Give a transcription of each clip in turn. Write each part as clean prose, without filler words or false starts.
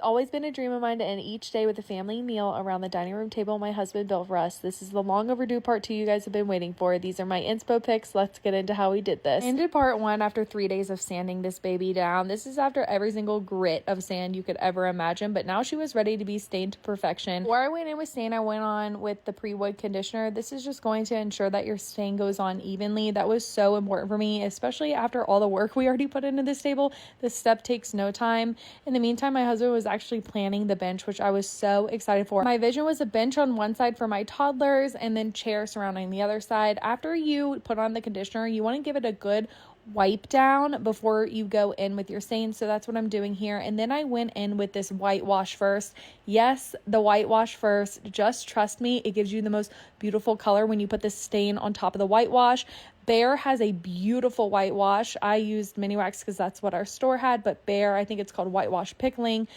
Always been a dream of mine to end each day with a family meal around the dining room table my husband built for us. This is the long overdue part 2 you guys have been waiting for. These are my inspo pics. Let's get into how we did this. I ended part 1 after 3 days of sanding this baby down. This is after every single grit of sand you could ever imagine, but now she was ready to be stained to perfection. Before I went in with stain, I went on with the pre-wood conditioner. This is just going to ensure that your stain goes on evenly. That was so important for me, especially after all the work we already put into this table. This step takes no time. In the meantime, my husband was actually planning the bench, which I was so excited for. My vision was a bench on one side for my toddlers and then chairs surrounding the other side. After you put on the conditioner, you want to give it a good wipe down before you go in with your stain. So that's what I'm doing here. And then I went in with this whitewash first. Yes, the whitewash first. Just trust me, it gives you the most beautiful color when you put the stain on top of the whitewash. Bear has a beautiful whitewash. I used mini wax because that's what our store had, but Bear, I think it's called whitewash pickling.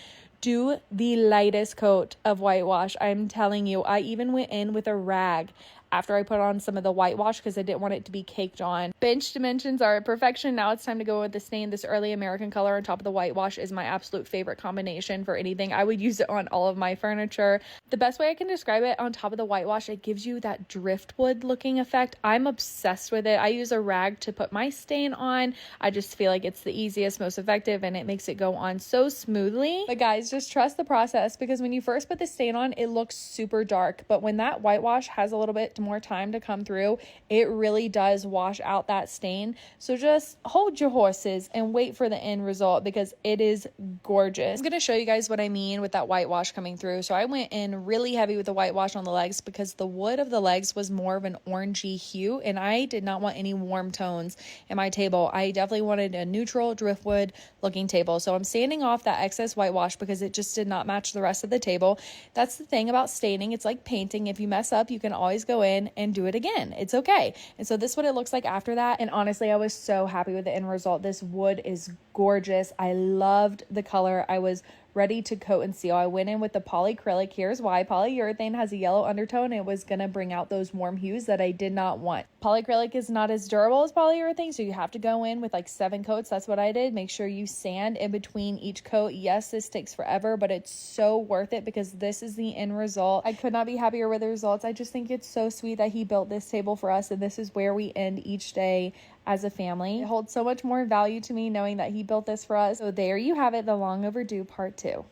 Do the lightest coat of whitewash. I'm telling you, I even went in with a rag after I put on some of the whitewash because I didn't want it to be caked on. Bench dimensions are perfection. Now it's time to go with the stain. This early American color on top of the whitewash is my absolute favorite combination for anything. I would use it on all of my furniture. The best way I can describe it, on top of the whitewash, it gives you that driftwood looking effect. I'm obsessed with it. I use a rag to put my stain on. I just feel like it's the easiest, most effective, and it makes it go on so smoothly. But guys, just trust the process, because when you first put the stain on, it looks super dark. But when that whitewash has a little bit more time to come through, it really does wash out that stain. So just hold your horses and wait for the end result, because it is gorgeous. I'm going to show you guys what I mean with that whitewash coming through. So I went in really heavy with the whitewash on the legs because the wood of the legs was more of an orangey hue, and I did not want any warm tones in my table. I definitely wanted a neutral driftwood looking table. So I'm sanding off that excess whitewash because it just did not match the rest of the table. That's the thing about staining. It's like painting. If you mess up, you can always go in and do it again. It's okay. And so this is what it looks like after that. And honestly, I was so happy with the end result. This wood is gorgeous. I loved the color. I was ready to coat and seal. I went in with the polyacrylic. Here's why. Polyurethane has a yellow undertone. It was going to bring out those warm hues that I did not want. Polyacrylic is not as durable as polyurethane, so you have to go in with like 7 coats. That's what I did. Make sure you sand in between each coat. Yes, this takes forever, but it's so worth it because this is the end result. I could not be happier with the results. I just think it's so sweet that he built this table for us, and this is where we end each day as a family. It holds so much more value to me knowing that he built this for us. So there you have it, the long overdue part 2.